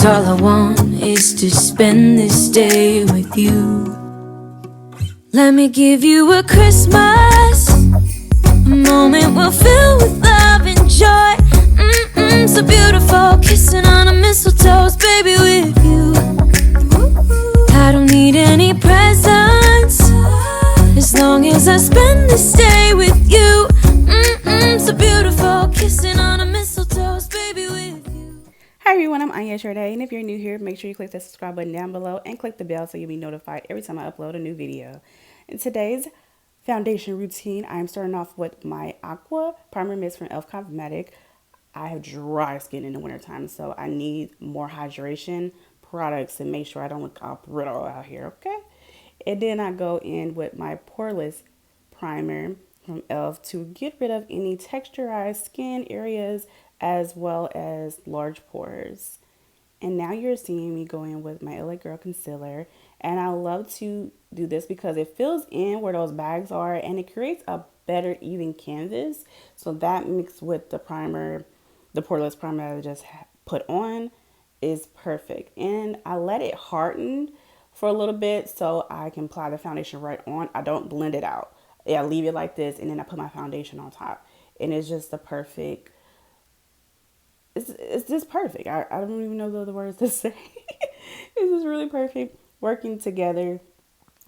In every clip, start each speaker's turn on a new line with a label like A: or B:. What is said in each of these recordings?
A: all I want is to spend this day with you. Let me give you a Christmas, a moment we'll fill with love and joy. So beautiful, kissing on a mistletoe, baby, with you. I don't need any presents, as long as I spend this day with you. So beautiful, kissing on a mistletoe, baby, with you.
B: Hi everyone, I'm Ania Sade, and if you're new here, make sure you click the subscribe button down below and click the bell so you'll be notified every time I upload a new video. In today's foundation routine, I'm starting off with my Aqua Primer Mist from e.l.f. Cosmetic. I have dry skin in the wintertime, so I need more hydration products to make sure I don't look all brittle out here, okay? And then I go in with my poreless primer from e.l.f. to get rid of any texturized skin areas as well as large pores. And now you're seeing me go in with my LA Girl concealer, and I love to do this because it fills in where those bags are and it creates a better even canvas. So that mixed with the primer, the poreless primer that I just put on, is perfect. And I let it harden for a little bit so I can apply the foundation right on. I don't blend it out. I leave it like this and then I put my foundation on top. And it's just the perfect, it's just perfect. I don't even know the other words to say. It's just really perfect working together.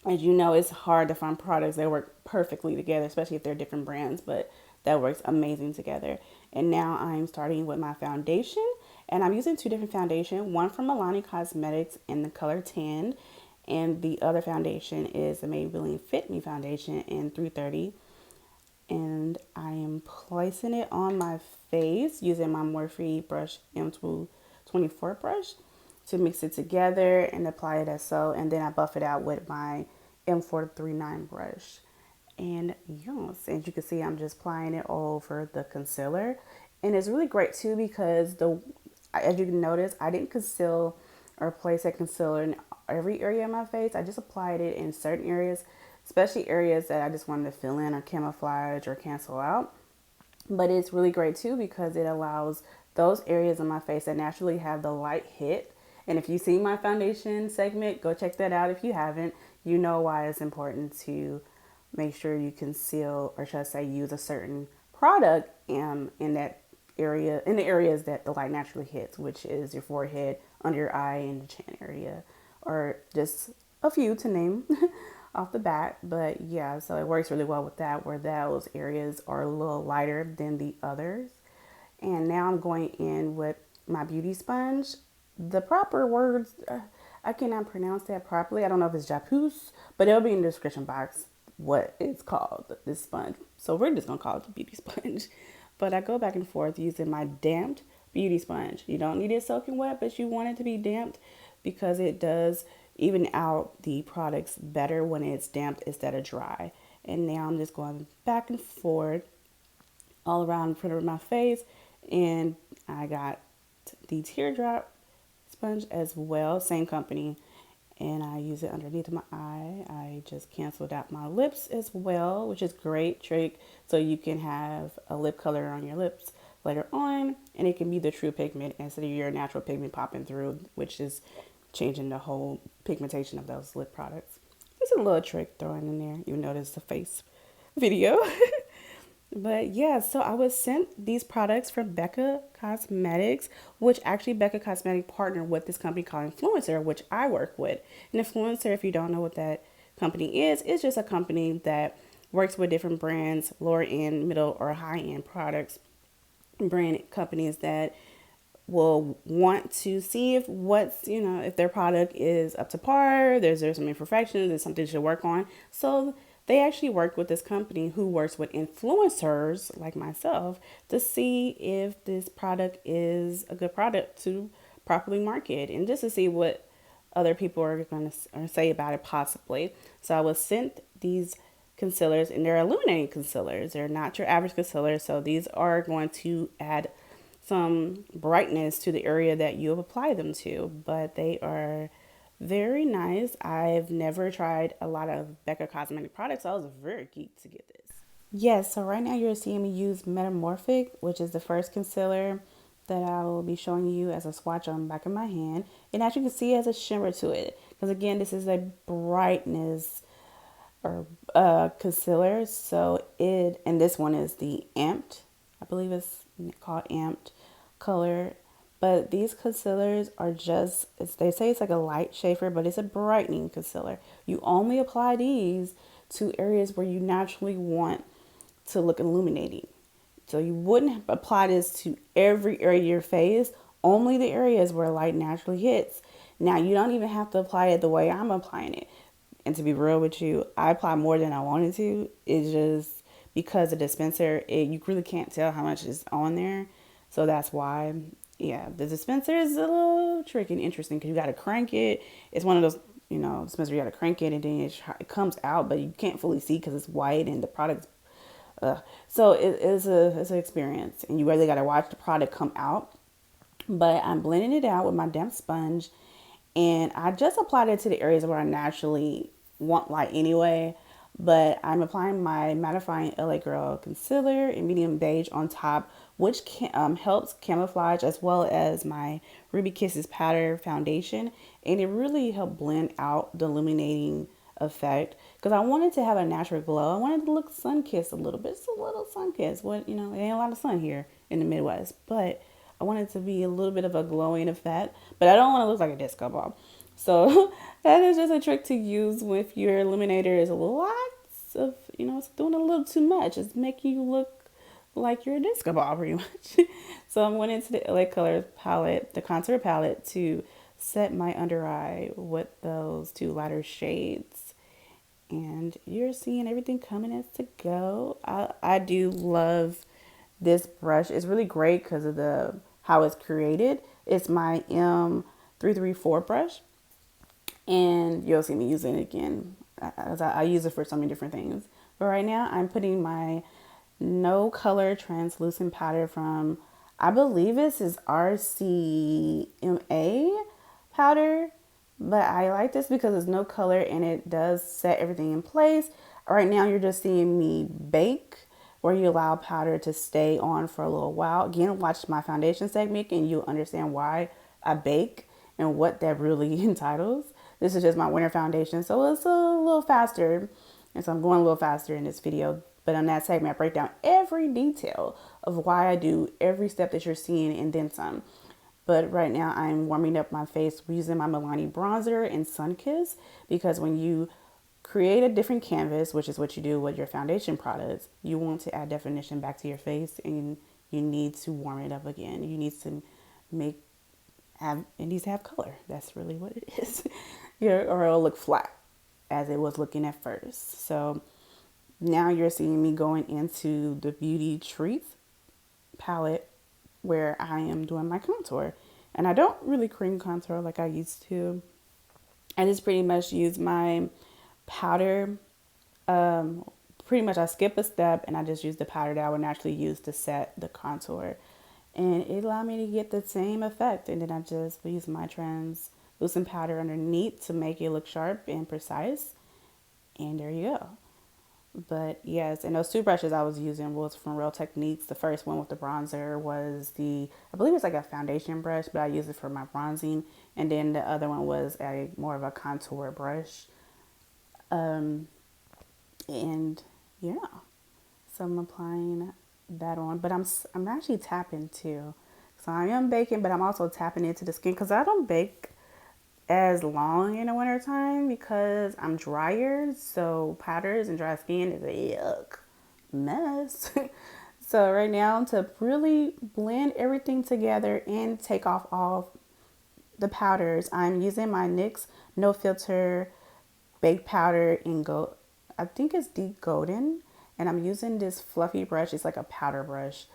B: As you know, it's hard to find products that work perfectly together, especially if they're different brands, but that works amazing together. And now I'm starting with my foundation, and I'm using two different foundations, one from Ania Cosmetics in the color Tan, and the other foundation is the Maybelline Fit Me foundation in 330. And I am placing it on my face using my Morphe brush M224 brush to mix it together and apply it as so. And then I buff it out with my M439 brush. And yes, as you can see, I'm just applying it all over the concealer. And it's really great too because as you can notice, I didn't conceal or place that concealer in every area of my face. I just applied it in certain areas, especially areas that I just wanted to fill in or camouflage or cancel out. But it's really great too because it allows those areas of my face that naturally have the light hit. And if you see my foundation segment, go check that out. If you haven't, you know why it's important to make sure you conceal, or should I say use a certain product in that area, in the areas that the light naturally hits, which is your forehead, under your eye, and the chin area, or just a few to name off the bat. But yeah, so it works really well with that, where those areas are a little lighter than the others. And now I'm going in with my beauty sponge. The proper words, I cannot pronounce that properly. I don't know if it's Japus, but it'll be in the description box what it's called, this sponge. So we're just gonna call it the beauty sponge. But I go back and forth using my damped beauty sponge. You don't need it soaking wet, but you want it to be damped because it does even out the products better when it's damped instead of dry. And now I'm just going back and forth all around the front of my face. And I got the teardrop sponge as well, same company, and I use it underneath my eye. I just canceled out my lips as well, which is a great trick so you can have a lip color on your lips later on, and it can be the true pigment instead of your natural pigment popping through, which is changing the whole pigmentation of those lip products. Just a little trick thrown in there. You notice the face video. But yeah, so I was sent these products from Becca Cosmetics, which actually Becca Cosmetics partnered with this company called Influencer, which I work with. And Influencer, if you don't know what that company is, it's just a company that works with different brands, lower end, middle, or high end products, brand companies that will want to see if if their product is up to par, there's some imperfections, there's something to work on. So they actually work with this company who works with influencers like myself to see if this product is a good product to properly market and just to see what other people are going to say about it possibly. So I was sent these concealers, and they're illuminating concealers. They're not your average concealer. So these are going to add some brightness to the area that you have applied them to, but they are very nice. I've never tried a lot of Becca Cosmetic products, so I was very geeked to get this. Yes, so right now you're seeing me use Metamorphic, which is the first concealer that I will be showing you as a swatch on the back of my hand. And as you can see, it has a shimmer to it. Because again, this is a brightness or concealer. So and this one is the Amped. I believe it's called Amped color. But these concealers are just, they say it's like a light shaper, but it's a brightening concealer. You only apply these to areas where you naturally want to look illuminating. So you wouldn't apply this to every area of your face, only the areas where light naturally hits. Now, you don't even have to apply it the way I'm applying it. And to be real with you, I apply more than I wanted to. It's just because the dispenser, you really can't tell how much is on there. So that's why, yeah, the dispenser is a little tricky and interesting because you got to crank it. It's one of those, dispenser you got to crank it and then it comes out, but you can't fully see because it's white and the product's so it's an experience, and you really got to watch the product come out. But I'm blending it out with my damp sponge, and I just applied it to the areas where I naturally want light anyway. But I'm applying my mattifying LA Girl concealer in medium beige on top, which helps camouflage, as well as my Ruby Kisses powder foundation, and it really helped blend out the illuminating effect because I wanted to have a natural glow. I wanted to look sun-kissed a little bit, just a little sun-kissed. It ain't a lot of sun here in the Midwest, but I wanted to be a little bit of a glowing effect, but I don't want to look like a disco ball. So that is just a trick to use with your illuminator. Is a lot of, it's doing a little too much. It's making you look like you're a disco ball pretty much. So I'm going into the LA Colors palette, the contour palette, to set my under eye with those two lighter shades. And you're seeing everything coming as to go. I do love this brush. It's really great because of the how it's created. It's my M334 brush, and you'll see me using it again as I use it for so many different things. But right now I'm putting my no color translucent powder from, I believe this is RCMA powder, but I like this because it's no color and it does set everything in place. Right now you're just seeing me bake, where you allow powder to stay on for a little while. Again, watch my foundation segment and you'll understand why I bake and what that really entitles. This is just my winter foundation, so it's a little faster. And so I'm going a little faster in this video. But on that segment, I break down every detail of why I do every step that you're seeing and then some. But right now I'm warming up my face using my Milani bronzer and Sun Kiss, because when you create a different canvas, which is what you do with your foundation products, you want to add definition back to your face, and you need to warm it up again. You need to it needs to have color. That's really what it is. Or it'll look flat as it was looking at first. So now you're seeing me going into the Beauty Treats palette where I am doing my contour. And I don't really cream contour like I used to. I just pretty much use my powder. Pretty much I skip a step and I just use the powder that I would naturally use to set the contour. And it allowed me to get the same effect. And then I just use my translucent powder underneath to make it look sharp and precise. And there you go. But yes, and those two brushes I was using was from Real Techniques. The first one with the bronzer was I believe it's like a foundation brush, but I use it for my bronzing. And then the other one was more of a contour brush. And yeah, so I'm applying that on, but I'm actually tapping too. So I am baking, but I'm also tapping into the skin because I don't bake as long in the winter time because I'm drier. So powders and dry skin is a yuck mess. So right now, to really blend everything together and take off all the powders, I'm using my NYX No Filter Baked Powder in gold. I think it's deep golden, and I'm using this fluffy brush. It's like a powder brush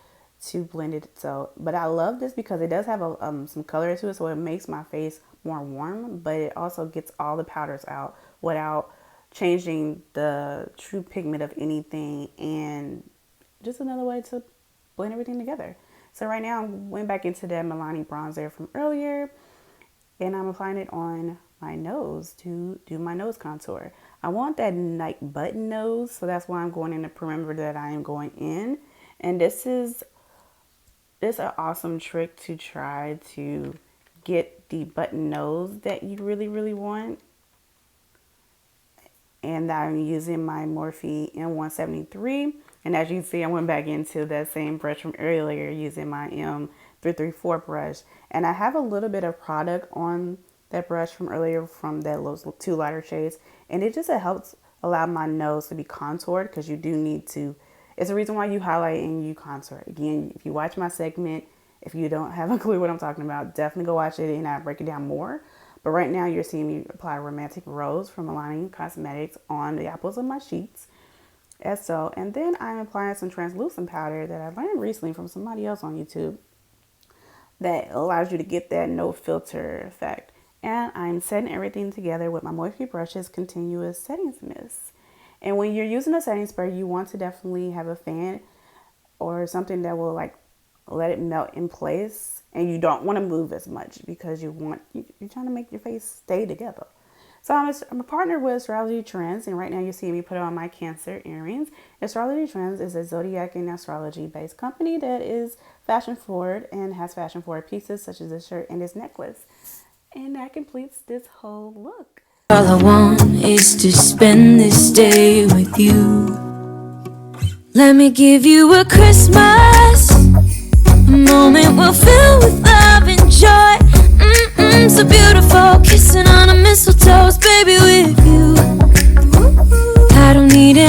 B: to blend it. So, but I love this because it does have some color to it, so it makes my face more warm, but it also gets all the powders out without changing the true pigment of anything, and just another way to blend everything together. So right now I went back into that Milani bronzer from earlier, and I'm applying it on my nose to do my nose contour. I want that like button nose, so that's why I'm going in the perimeter that I am going in. And this is It's an awesome trick to try to get the button nose that you really, really want. And I'm using my Morphe M173. And as you can see, I went back into that same brush from earlier using my M334 brush. And I have a little bit of product on that brush from earlier from those two lighter shades. And it just helps allow my nose to be contoured, because you do need to. It's the reason why you highlight and you contour. Again, if you watch my segment, if you don't have a clue what I'm talking about, definitely go watch it and I break it down more. But right now you're seeing me apply Romantic Rose from Ania Cosmetics on the apples of my cheeks, as so. And then I'm applying some translucent powder that I learned recently from somebody else on YouTube that allows you to get that no filter effect. And I'm setting everything together with my Morphe Brushes Continuous Settings Mist. And when you're using a setting spray, you want to definitely have a fan or something that will like let it melt in place, and you don't want to move as much because you're trying to make your face stay together. So I'm a partner with Astrology Trends, and right now you see me put on my Cancer earrings. Astrology Trends is a zodiac and astrology based company that is fashion forward and has fashion forward pieces such as this shirt and this necklace. And that completes this whole look.
A: All I want is to spend this day with you. Let me give you a Christmas, a moment we'll fill with love and joy. So beautiful, kissing